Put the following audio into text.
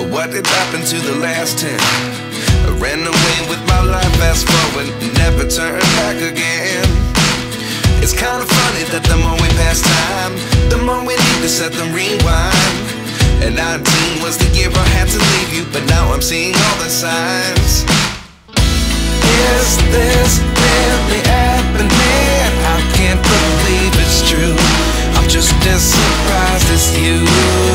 What did happen to the last 10? I ran away with my life, fast forward, never turn back again. It's kind of funny that the more we pass time, the more we need to set them rewind. And 19 was the year I had to leave you, but now I'm seeing all the signs. Is this really happening? I can't believe it's true. I'm just as surprised as you.